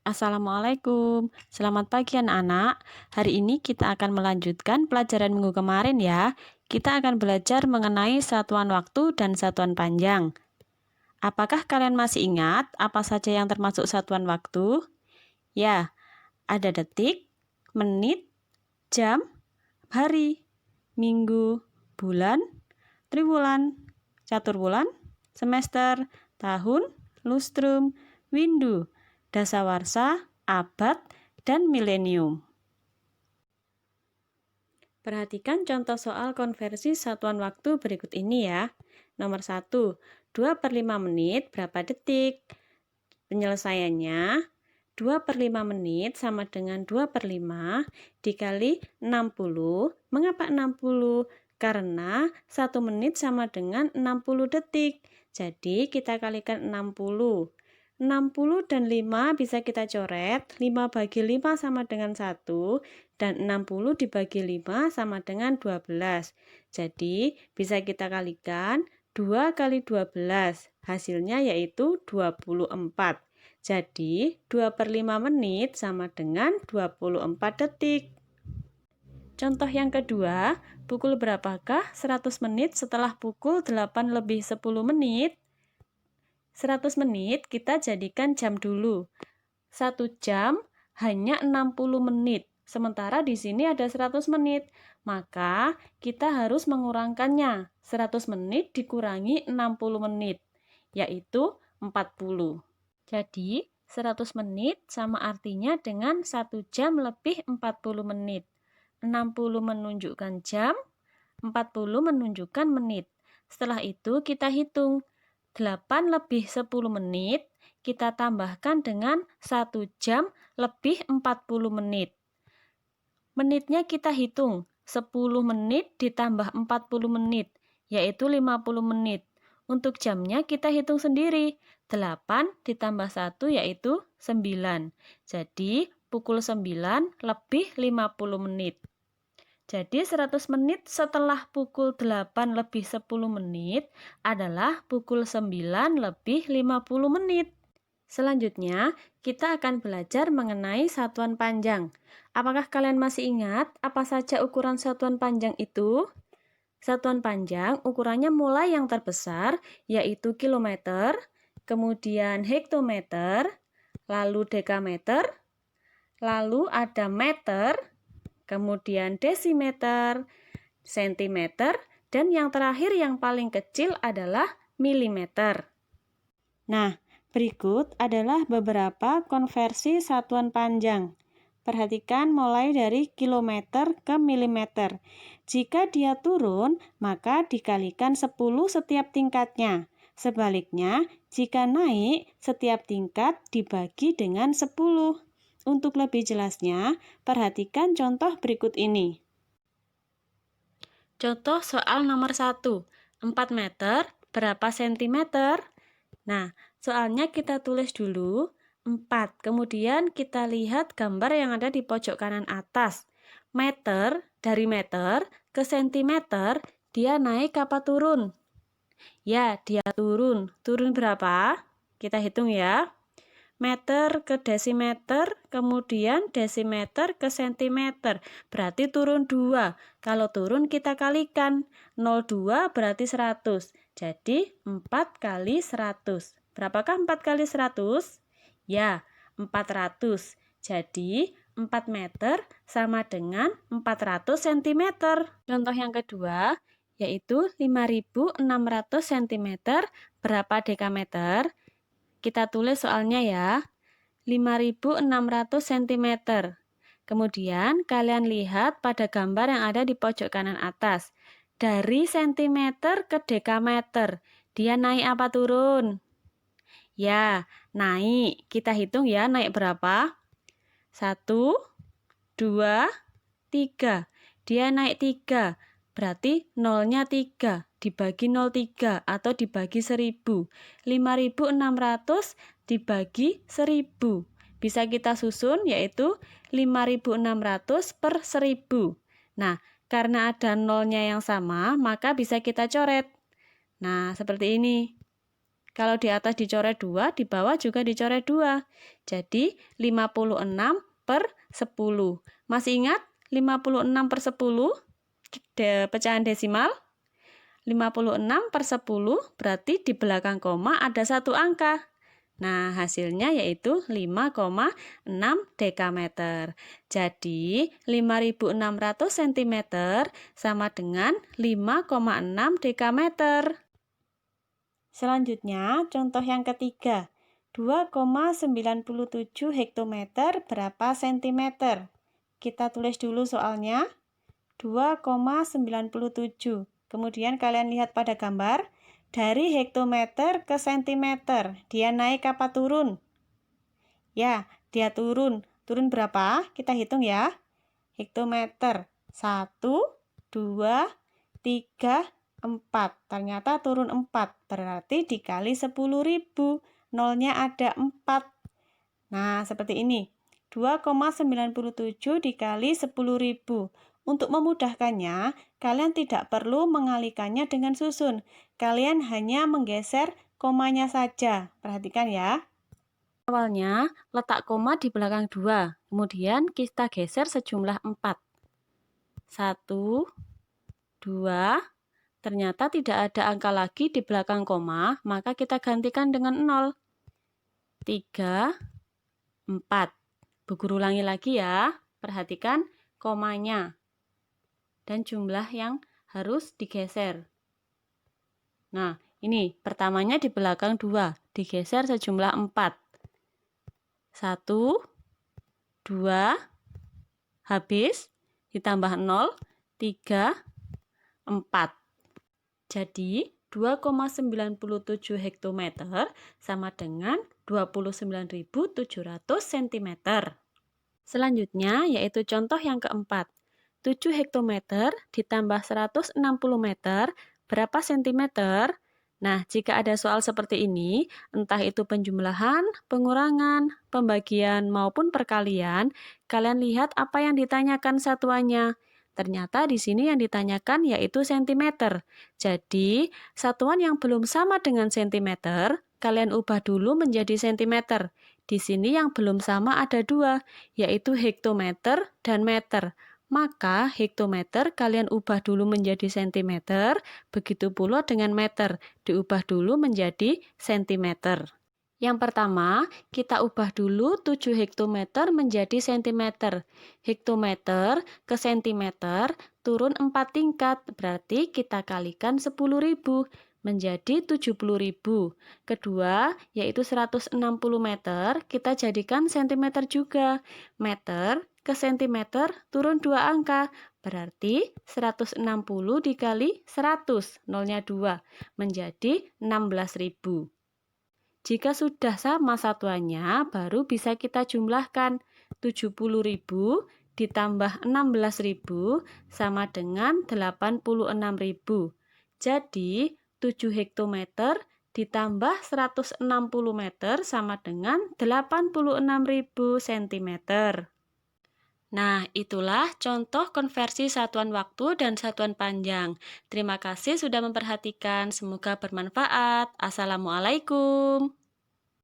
Assalamualaikum, selamat pagi anak-anak. Hari ini kita akan melanjutkan pelajaran minggu kemarin ya. Kita akan belajar mengenai satuan waktu dan satuan panjang. Apakah kalian masih ingat apa saja yang termasuk satuan waktu? Ya, ada detik, menit, jam, hari, minggu, bulan, triwulan, caturwulan, semester, tahun, lustrum, windu, dasawarsa, abad, dan milenium. Perhatikan contoh soal konversi satuan waktu berikut ini ya. Nomor 1, 2/5 menit berapa detik? Penyelesaiannya, 2/5 menit sama dengan 2/5 dikali 60. Mengapa 60? Karena 1 menit sama dengan 60 detik. Jadi kita kalikan 60. 60 dan 5 bisa kita coret. 5 bagi 5 sama dengan 1. Dan 60 dibagi 5 sama dengan 12. Jadi bisa kita kalikan 2 kali 12. Hasilnya yaitu 24. Jadi 2/5 menit sama dengan 24 detik. Contoh yang kedua, pukul berapakah 100 menit setelah pukul 8 lebih 10 menit? 100 menit kita jadikan jam dulu. 1 jam hanya 60 menit. Sementara di sini ada 100 menit. Maka kita harus mengurangkannya. 100 menit dikurangi 60 menit, yaitu 40. Jadi 100 menit sama artinya dengan 1 jam lebih 40 menit. 60 menunjukkan jam, 40 menunjukkan menit. Setelah itu kita hitung. 8 lebih 10 menit, kita tambahkan dengan 1 jam lebih 40 menit. Menitnya kita hitung, 10 menit ditambah 40 menit, yaitu 50 menit. Untuk jamnya kita hitung sendiri, 8 ditambah 1 yaitu 9. Jadi pukul 9 lebih 50 menit. Jadi 100 menit setelah pukul 8 lebih 10 menit adalah pukul 9 lebih 50 menit. Selanjutnya, kita akan belajar mengenai satuan panjang. Apakah kalian masih ingat apa saja ukuran satuan panjang itu? Satuan panjang ukurannya mulai yang terbesar, yaitu kilometer, kemudian hektometer, lalu dekameter, lalu ada meter, kemudian desimeter, sentimeter, dan yang terakhir yang paling kecil adalah milimeter. Nah, berikut adalah beberapa konversi satuan panjang. Perhatikan mulai dari kilometer ke milimeter. Jika dia turun, maka dikalikan 10 setiap tingkatnya. Sebaliknya, jika naik, setiap tingkat dibagi dengan 10. Untuk lebih jelasnya, perhatikan contoh berikut ini. Contoh soal nomor 1. 4 meter berapa sentimeter? Nah, soalnya kita tulis dulu 4. Kemudian kita lihat gambar yang ada di pojok kanan atas. Meter, dari meter ke sentimeter, dia naik apa turun? Ya, dia turun. Turun berapa? Kita hitung ya. Meter ke desimeter, kemudian desimeter ke sentimeter. Berarti turun 2. Kalau turun kita kalikan. 0,2 berarti 100. Jadi 4 kali 100. Berapakah 4 kali 100? Ya, 400. Jadi 4 meter sama dengan 400 cm. Contoh yang kedua, yaitu 5.600 cm berapa dekameter? Kita tulis soalnya ya, 5.600 cm. Kemudian kalian lihat pada gambar yang ada di pojok kanan atas. Dari sentimeter ke dekameter, dia naik apa turun? Ya, naik. Kita hitung ya, naik berapa? 1, 2, 3. Dia naik 3. Berarti nolnya 3. Dibagi 0,3 atau dibagi 1000. 5.600 dibagi 1000. Bisa kita susun yaitu 5.600 per 1000. Nah, karena ada nolnya yang sama, maka bisa kita coret. Nah, seperti ini. Kalau di atas dicoret 2, di bawah juga dicoret 2. Jadi 56 per 10. Masih ingat 56 per 10? Pecahan desimal? 56 per 10 berarti di belakang koma ada satu angka. Nah, hasilnya yaitu 5,6 dekameter. Jadi, 5.600 cm sama dengan 5,6 dekameter. Selanjutnya, contoh yang ketiga. 2,97 hektometer berapa sentimeter? Kita tulis dulu soalnya. 2,97. Kemudian kalian lihat pada gambar, dari hektometer ke sentimeter, dia naik apa turun? Ya, dia turun. Turun berapa? Kita hitung ya. Hektometer, 1, 2, 3, 4. Ternyata turun 4, berarti dikali 10.000. Nolnya ada 4. Nah, seperti ini. 2,97 dikali 10.000. Untuk memudahkannya, kalian tidak perlu mengalikannya dengan susun. Kalian hanya menggeser komanya saja. Perhatikan ya. Awalnya, letak koma di belakang 2. Kemudian kita geser sejumlah 4. 1, 2. Ternyata tidak ada angka lagi di belakang koma, maka kita gantikan dengan 0. 3, 4. Bu Guru ulangi lagi ya. Perhatikan komanya dan jumlah yang harus digeser. Nah, ini pertamanya di belakang 2, digeser sejumlah 4. 1, 2, habis, ditambah 0, 3, 4. Jadi, 2,97 hektometer sama dengan 29.700 cm. Selanjutnya, yaitu contoh yang keempat. 7 hektometer ditambah 160 meter, berapa sentimeter? Nah, jika ada soal seperti ini, entah itu penjumlahan, pengurangan, pembagian, maupun perkalian, kalian lihat apa yang ditanyakan satuannya. Ternyata di sini yang ditanyakan yaitu sentimeter. Jadi, satuan yang belum sama dengan sentimeter, kalian ubah dulu menjadi sentimeter. Di sini yang belum sama ada 2, yaitu hektometer dan meter. Maka hektometer kalian ubah dulu menjadi sentimeter, begitu pula dengan meter, diubah dulu menjadi sentimeter. Yang pertama, kita ubah dulu 7 hektometer menjadi sentimeter. Hektometer ke sentimeter turun 4 tingkat, berarti kita kalikan 10.000 menjadi 70.000. Kedua, yaitu 160 meter, kita jadikan sentimeter juga. Meter ke sentimeter turun 2 angka, berarti 160 dikali 100, nolnya 2, menjadi 16.000. Jika sudah sama satuannya, baru bisa kita jumlahkan. 70.000 ditambah 16.000 sama dengan 86.000. Jadi, 7 hektometer ditambah 160 meter sama dengan 86.000 cm. Nah, itulah contoh konversi satuan waktu dan satuan panjang. Terima kasih sudah memperhatikan. Semoga bermanfaat. Assalamualaikum.